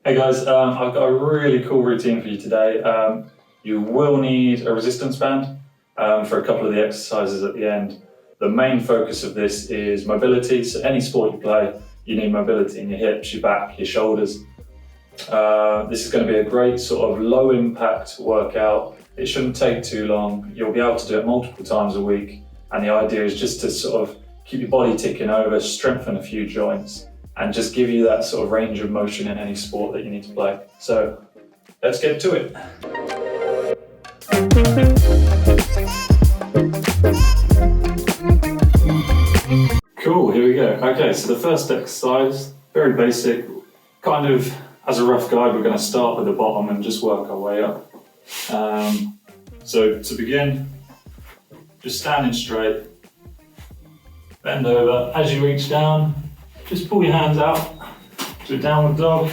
Hey guys, I've got a really cool routine for you today. You will need a resistance band for a couple of the exercises at the end. The main focus of this is mobility, so any sport you play, you need mobility in your hips, your back, your shoulders. This is going to be a great sort of low impact workout. It shouldn't take too long. You'll be able to do it multiple times a week, and the idea is just to sort of keep your body ticking over, strengthen a few joints, and just give you that sort of range of motion in any sport that you need to play. So let's get to it. Cool, here we go. Okay, so the first exercise, very basic, kind of as a rough guide, we're going to start with the bottom and just work our way up. So to begin, just standing straight, bend over. As you reach down, just pull your hands out to a downward dog.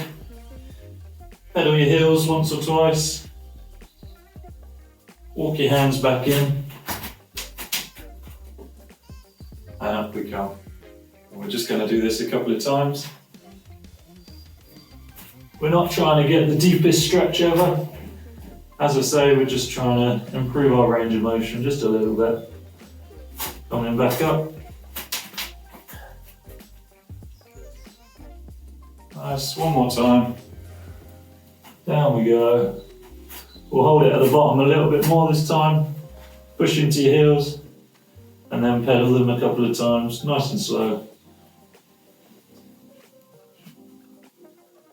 Pedal your heels once or twice. Walk your hands back in. And up we come. And we're just going to do this a couple of times. We're not trying to get the deepest stretch ever. As I say, we're just trying to improve our range of motion just a little bit. Coming back up. Nice, one more time. Down we go. We'll hold it at the bottom a little bit more this time. Push into your heels and then pedal them a couple of times, nice and slow.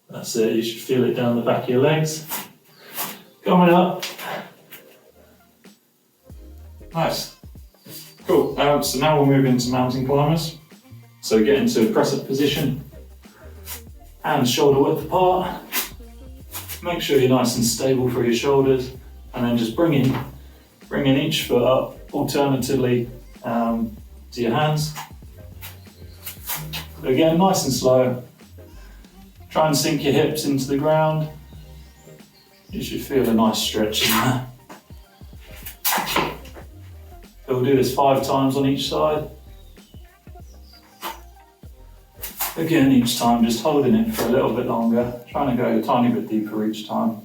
That's it, you should feel it down the back of your legs. Coming up. Nice. Cool, so now we'll move into mountain climbers. So get into a press-up position. Hands shoulder width apart. Make sure you're nice and stable through your shoulders, and then just bringing each foot up alternatively to your hands. Again, nice and slow. Try and sink your hips into the ground. You should feel a nice stretch in there. We'll do this 5 times on each side. Again, each time just holding it for a little bit longer, trying to go a tiny bit deeper each time.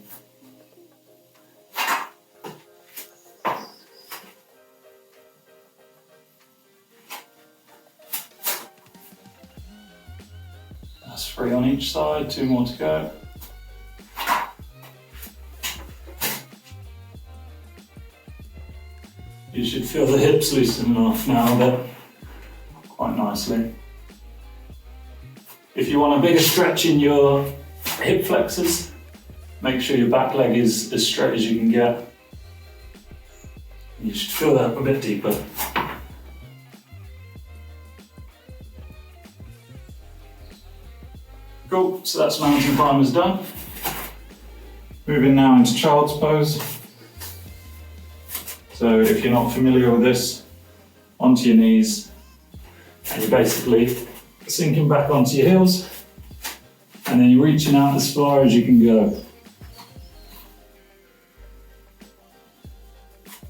That's 3 on each side, 2 more to go. You should feel the hips loosening off now a bit, quite nicely. If you want a bigger stretch in your hip flexors, make sure your back leg is as straight as you can get. You should feel that a bit deeper. Cool, so that's mountain climbers done. Moving now into child's pose. So if you're not familiar with this, onto your knees, and you're basically sinking back onto your heels, and then you're reaching out as far as you can go.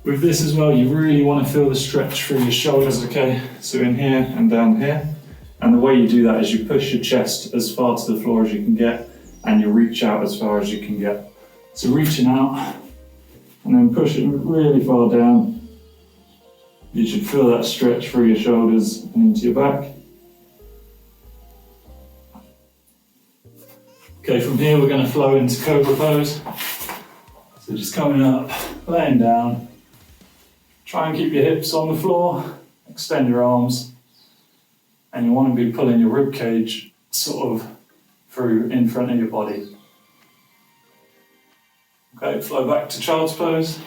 With this as well, you really want to feel the stretch through your shoulders, okay? So in here and down here. And the way you do that is you push your chest as far to the floor as you can get, and you reach out as far as you can get. So reaching out, and then pushing really far down. You should feel that stretch through your shoulders and into your back. Okay, from here we're going to flow into cobra pose. So just coming up, laying down. Try and keep your hips on the floor, extend your arms, and you want to be pulling your rib cage sort of through in front of your body. Okay, flow back to child's pose.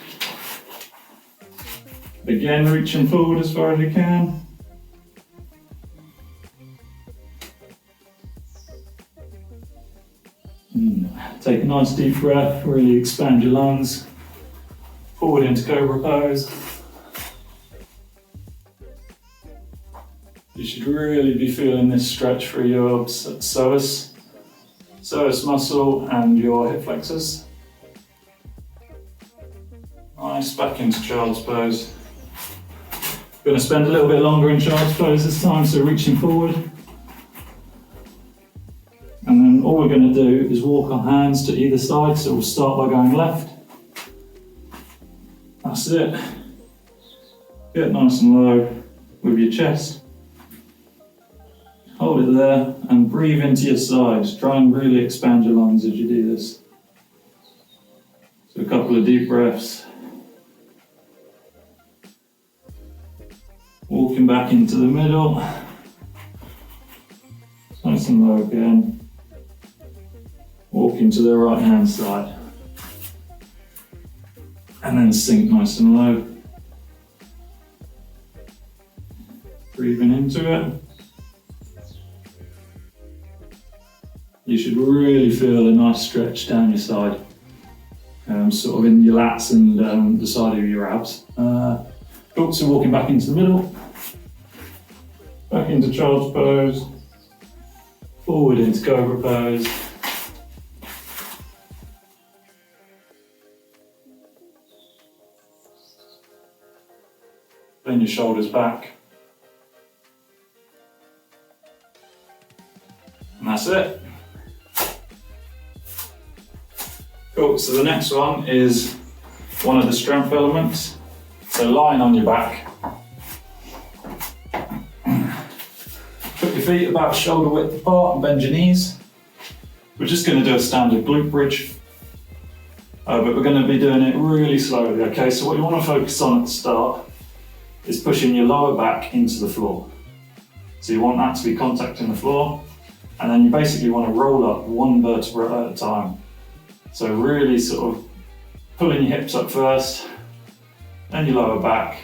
Again, reaching forward as far as you can. Take a nice deep breath, really expand your lungs. Forward into cobra pose. You should really be feeling this stretch through your psoas muscle and your hip flexors. Nice, back into child's pose. Going to spend a little bit longer in child's pose this time, so reaching forward. And then all we're going to do is walk our hands to either side, so we'll start by going left. That's it. Get nice and low with your chest. Hold it there and breathe into your sides. Try and really expand your lungs as you do this. So a couple of deep breaths. Walking back into the middle. Nice and low again. Walking to the right hand side. And then sink nice and low. Breathing into it. You should really feel a nice stretch down your side, sort of in your lats and the side of your abs. So walking back into the middle, back into child's pose, forward into cobra pose. Bend your shoulders back. And that's it. Cool, so the next one is one of the strength elements. So lying on your back. Put your feet about shoulder width apart and bend your knees. We're just going to do a standard glute bridge, but we're going to be doing it really slowly, okay? So what you want to focus on at the start is pushing your lower back into the floor. So you want that to be contacting the floor, and then you basically want to roll up one vertebra at a time. So really sort of pulling your hips up first, then your lower back,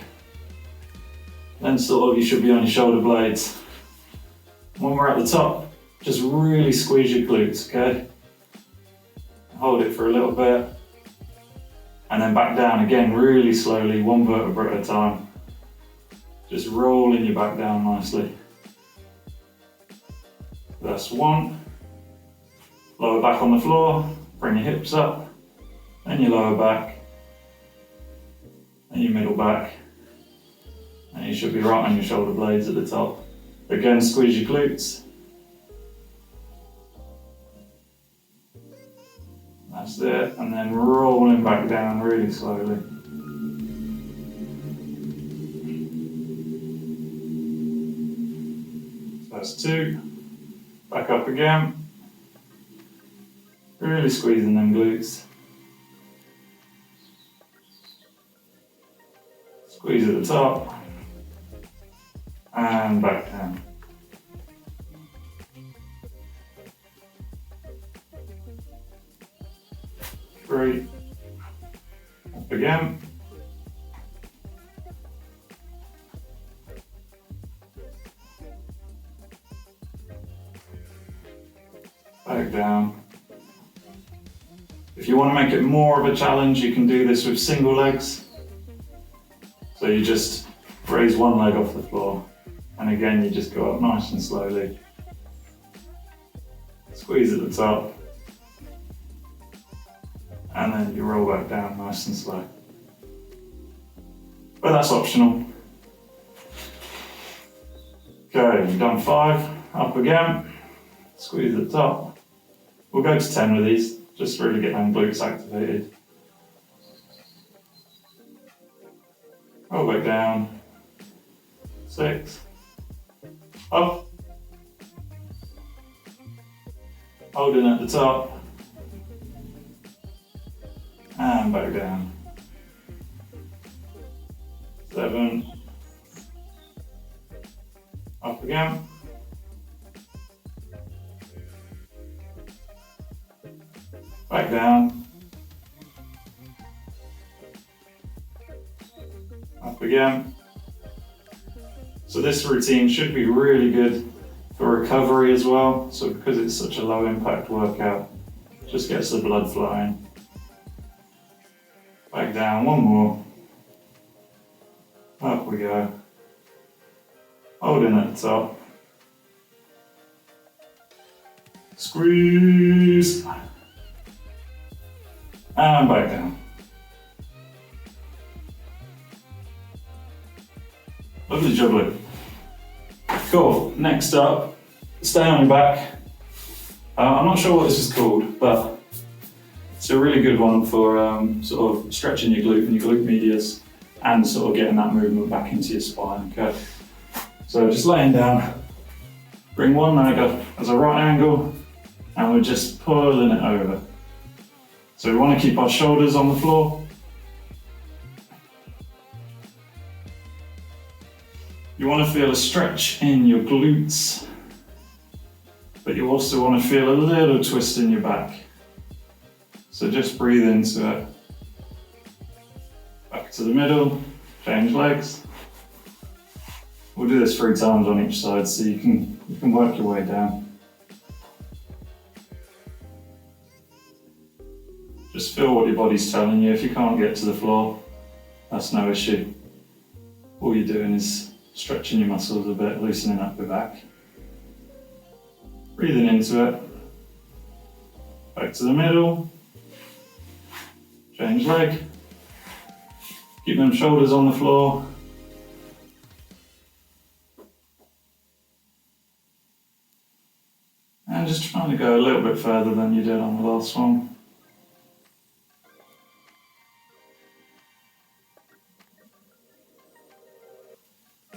then sort of you should be on your shoulder blades. When we're at the top, just really squeeze your glutes, okay? Hold it for a little bit, and then back down again really slowly, one vertebra at a time. Just rolling your back down nicely. That's one. Lower back on the floor. Bring your hips up, then your lower back, then your middle back, and you should be right on your shoulder blades at the top. Again, squeeze your glutes. That's it, and then rolling back down really slowly. So that's two. Back up again. Really squeezing them glutes. Squeeze at the top. And back down. Three. Up again. Back down. If you want to make it more of a challenge, you can do this with single legs. So you just raise one leg off the floor, and again you just go up nice and slowly. Squeeze at the top, and then you roll back down nice and slow. But that's optional. Okay, you've done 5, up again, squeeze at the top. We'll go to 10 with these. Just really get them glutes activated. Roll back down. 6. Up. Holding at the top. And back down. 7. Up again. Back down. Up again. So this routine should be really good for recovery as well. So because it's such a low impact workout, just gets the blood flowing. Back down, one more. Up we go. Holding at the top. Squeeze. And back down. Lovely jubbly. Cool. Next up, stay on your back. I'm not sure what this is called, but it's a really good one for sort of stretching your glute and your glute medius and sort of getting that movement back into your spine, okay? So just laying down, bring one leg up as a right angle, and we're just pulling it over. So we want to keep our shoulders on the floor. You want to feel a stretch in your glutes, but you also want to feel a little twist in your back. So just breathe into it. Back to the middle, change legs. We'll do this 3 times on each side so you can work your way down. Just feel what your body's telling you. If you can't get to the floor, that's no issue. All you're doing is stretching your muscles a bit, loosening up your back. Breathing into it. Back to the middle. Change leg. Keep them shoulders on the floor. And just trying to go a little bit further than you did on the last one.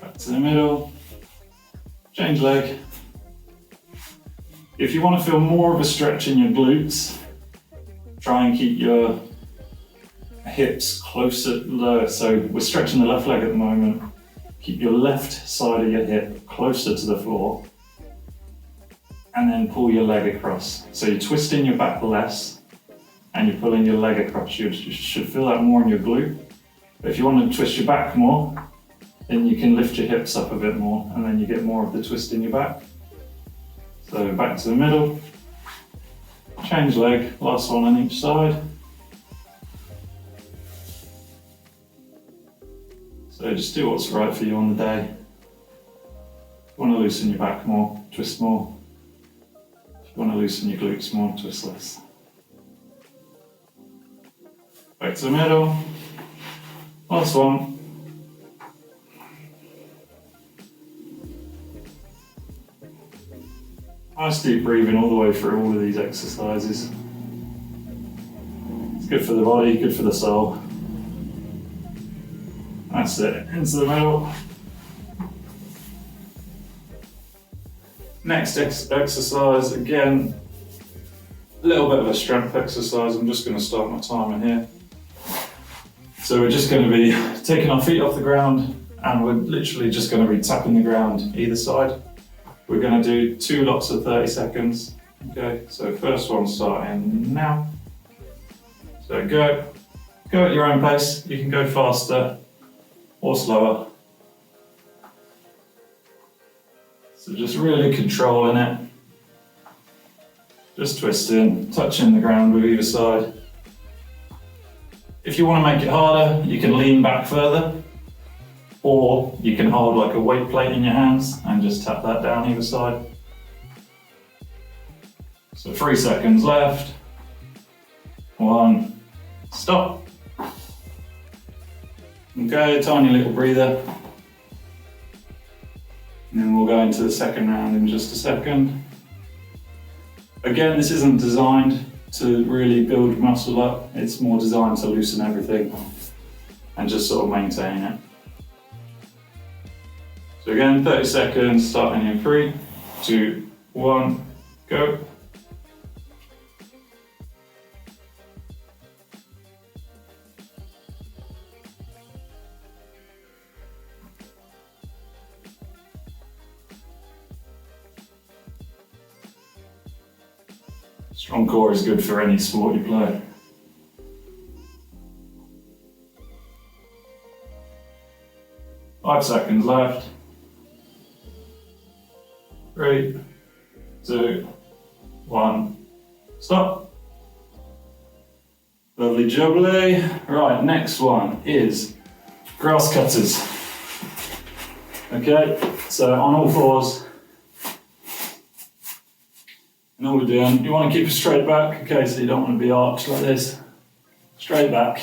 Back to the middle, change leg. If you want to feel more of a stretch in your glutes, try and keep your hips closer, lower. So we're stretching the left leg at the moment. Keep your left side of your hip closer to the floor and then pull your leg across. So you're twisting your back less and you're pulling your leg across. You should feel that more in your glute. But if you want to twist your back more, then you can lift your hips up a bit more and then you get more of the twist in your back. So back to the middle, change leg, last one on each side. So just do what's right for you on the day. If you want to loosen your back more, twist more. If you want to loosen your glutes more, twist less. Back to the middle, last one. Nice deep breathing all the way through all of these exercises. It's good for the body, good for the soul. That's it, into the middle. Next exercise, again, a little bit of a strength exercise. I'm just going to start my timer here. So we're just going to be taking our feet off the ground and we're literally just going to be tapping the ground either side. We're going to do 2 lots of 30 seconds. Okay, so first one starting now. So go at your own pace. You can go faster or slower. So just really controlling it. Just twisting, touching the ground with either side. If you want to make it harder, you can lean back further. Or you can hold like a weight plate in your hands and just tap that down either side. So 3 seconds left. 1, stop. Okay, a tiny little breather. And then we'll go into the second round in just a second. Again, this isn't designed to really build muscle up. It's more designed to loosen everything and just sort of maintain it. So again, 30 seconds, starting in 3, 2, 1, go. Strong core is good for any sport you play. Five seconds left. 3, 2, 1, stop. Lovely jubbly. Right, next one is grass cutters. Okay, so on all fours. And all we're doing, you want to keep a straight back, okay, so you don't want to be arched like this. Straight back.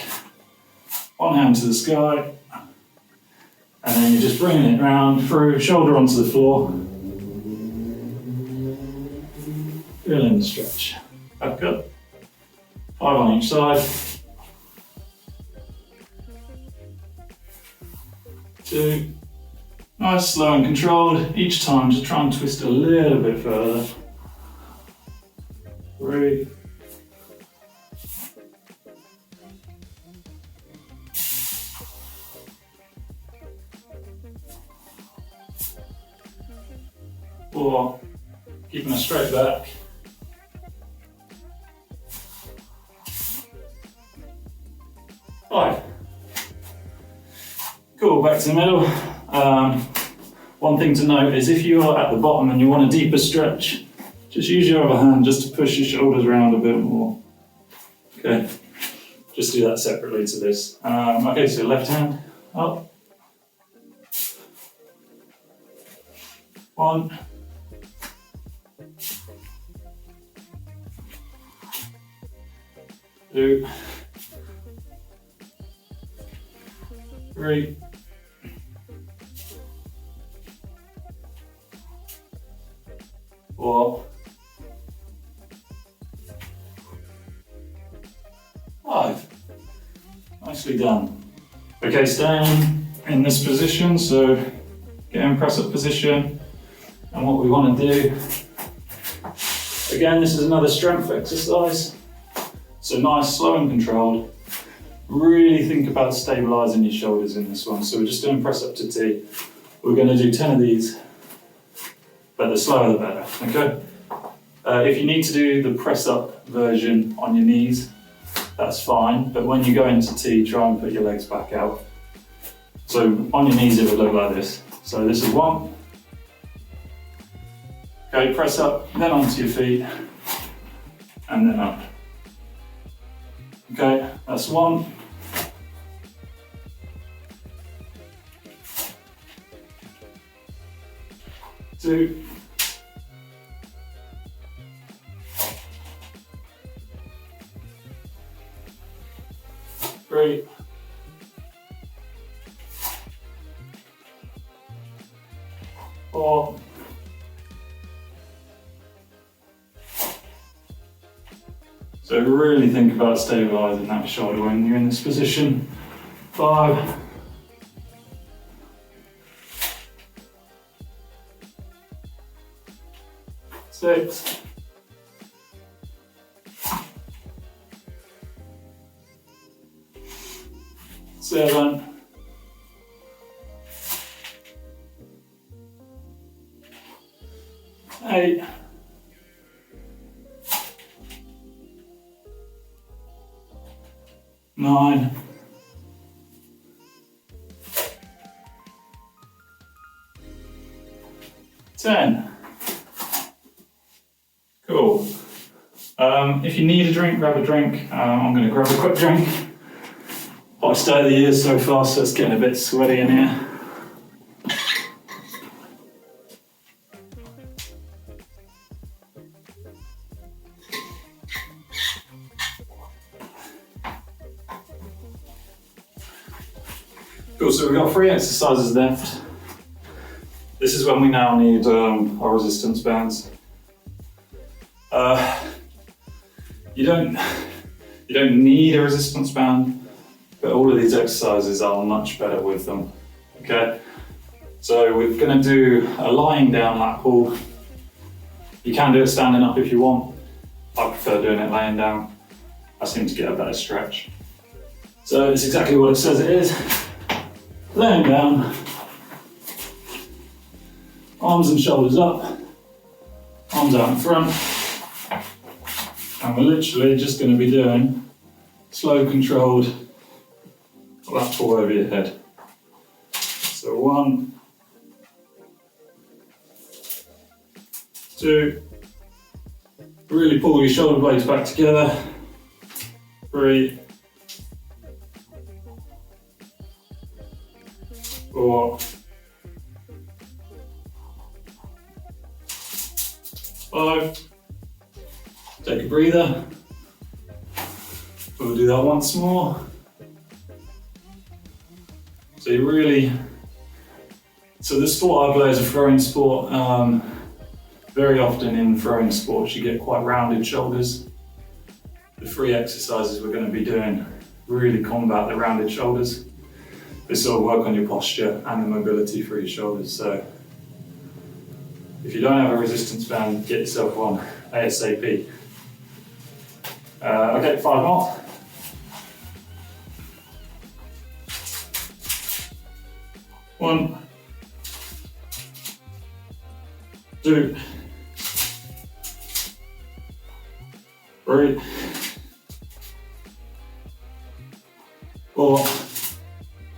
One hand to the sky. And then you're just bringing it round through, shoulder onto the floor. Feeling the stretch. Back up. 5 on each side. 2. Nice, slow and controlled. Each time just try and twist a little bit further. 3. 4. Keeping a straight back. 5. Cool, back to the middle. One thing to note is if you're at the bottom and you want a deeper stretch, just use your other hand just to push your shoulders around a bit more. Okay, just do that separately to this. Okay, so left hand up. 1. 2. 3. 4. 5. Nicely done. Okay, staying in this position, so get in press up position. And what we want to do, again, this is another strength exercise. So nice, slow and controlled. Really think about stabilizing your shoulders in this one. So we're just doing press up to T. We're going to do 10 of these, but the slower the better, okay? If you need to do the press up version on your knees, that's fine, but when you go into T, try and put your legs back out. So on your knees it would look like this. So this is 1. Okay, press up, then onto your feet, and then up. Okay, that's 1. 2. 3. 4. 'So really think about stabilising that shoulder when you're in this position. 5. 6. 7. 8. 9. 10. Cool. If you need a drink, grab a drink. I'm going to grab a quick drink. Hottest day of the year so far, so it's getting a bit sweaty in here. Cool, so we've got 3 exercises left. This is when we now need our resistance bands. You don't need a resistance band, but all of these exercises are much better with them. Okay, so we're going to do a lying down lat pull. You can do it standing up if you want. I prefer doing it laying down. I seem to get a better stretch. So it's exactly what it says it is. Laying down, arms and shoulders up, arms out in front, and we're literally just going to be doing slow, controlled lat pull over your head. So 1, 2, really pull your shoulder blades back together, 3, 4, 5. Take a breather. We'll do that once more. So the sport I play is a throwing sport. Very often in throwing sports you get quite rounded shoulders. The 3 exercises we're going to be doing really combat the rounded shoulders. This will work on your posture and the mobility for your shoulders. So if you don't have a resistance band, get yourself one ASAP. Okay, 5 more. 1, 2, 3, 4,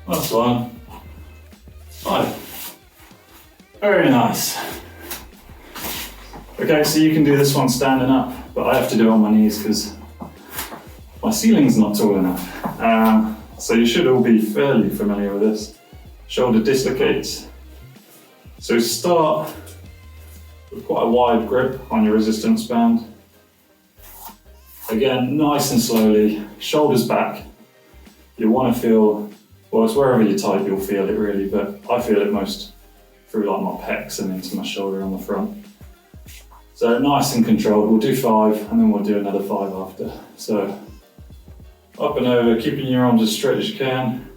last one, 5. Very nice. Okay, so you can do this one standing up, but I have to do it on my knees because my ceiling's not tall enough. So you should all be fairly familiar with this. Shoulder dislocates. So start with quite a wide grip on your resistance band. Again, nice and slowly, shoulders back. You want to feel, well, it's wherever you're tight you'll feel it really, but I feel it most through like my pecs and into my shoulder on the front. So nice and controlled. We'll do 5 and then we'll do another 5 after. So up and over, keeping your arms as straight as you can.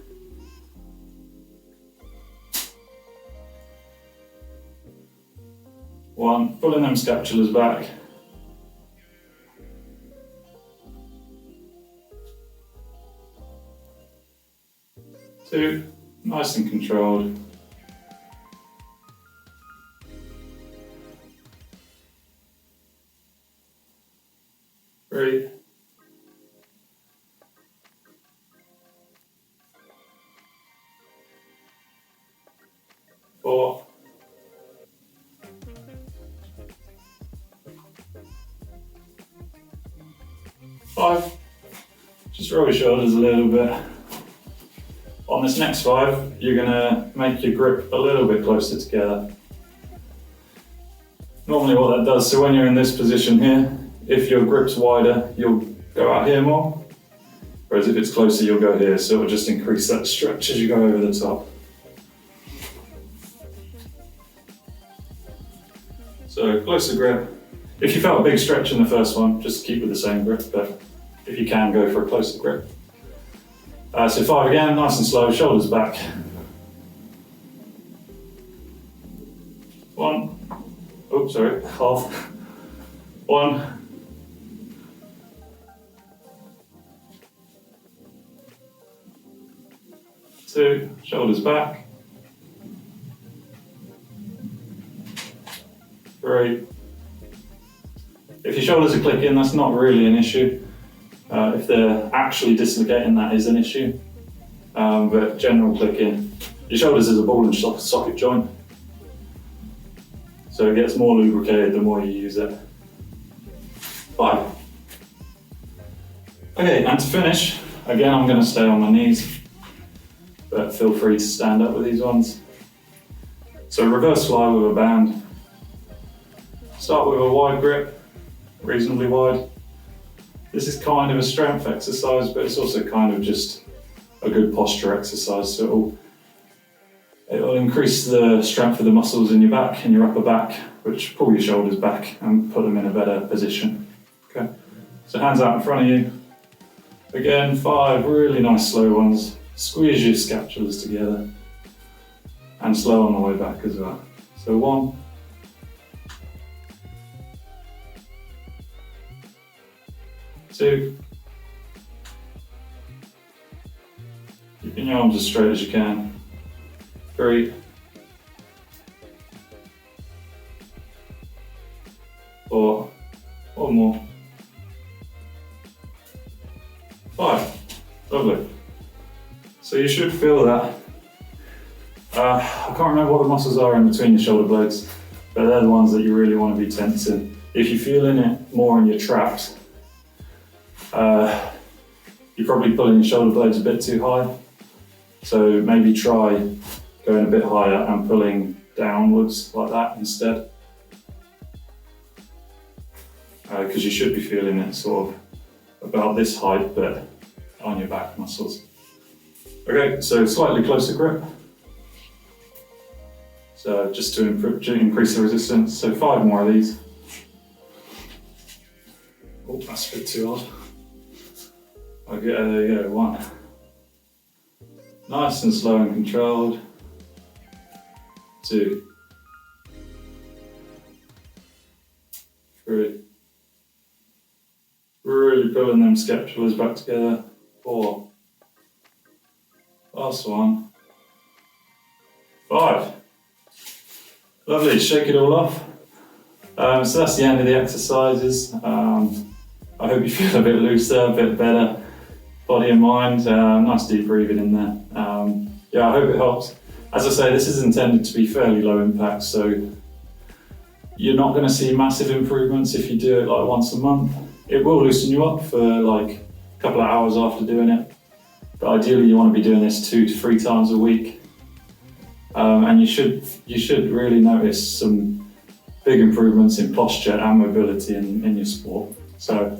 One, pulling them scapulas back. 2, nice and controlled. 3, 4, 5. Just roll your shoulders a little bit. On this next 5, you're going to make your grip a little bit closer together. Normally what that does, so when you're in this position here, if your grip's wider, you'll go out here more. Whereas if it's closer, you'll go here. So it'll just increase that stretch as you go over the top. So closer grip. If you felt a big stretch in the first one, just keep with the same grip, but if you can, go for a closer grip. So 5 again, nice and slow, shoulders back. 1, oh sorry, half. 1, 2, shoulders back. 3. If your shoulders are clicking, that's not really an issue. If they're actually dislocating, that is an issue. But general clicking, your shoulders is a ball and socket joint. So it gets more lubricated the more you use it. 5. Okay, and to finish, again I'm going to stay on my knees, but feel free to stand up with these ones. So reverse fly with a band. Start with a wide grip, reasonably wide. This is kind of a strength exercise, but it's also kind of just a good posture exercise. So it'll increase the strength of the muscles in your back and your upper back, which pull your shoulders back and put them in a better position. Okay, so hands out in front of you. Again, 5 really nice slow ones. Squeeze your scapulas together and slow on the way back as well. So 1, 2, keeping your arms as straight as you can. 3, 4, 1 more. 5, lovely. So you should feel that. I can't remember what the muscles are in between your shoulder blades, but they're the ones that you really want to be tensing. If you're feeling it more in your traps, you're probably pulling your shoulder blades a bit too high. So maybe try going a bit higher and pulling downwards like that instead. Because you should be feeling it sort of about this height, but on your back muscles. Okay, so slightly closer grip. So just to increase the resistance. So 5 more of these. Oh, that's a bit too hard. Okay, there you go, 1. Nice and slow and controlled. 2. 3. Really pulling them scapulars back together. 4. Last one. 5. Lovely, shake it all off. So that's the end of the exercises. I hope you feel a bit looser, a bit better, body and mind. Nice deep breathing in there. Yeah, I hope it helps. As I say, this is intended to be fairly low impact, so you're not going to see massive improvements if you do it like once a month. It will loosen you up for like a couple of hours after doing it, but ideally you want to be doing this 2 to 3 times a week. And you should really notice some big improvements in posture and mobility in your sport. So.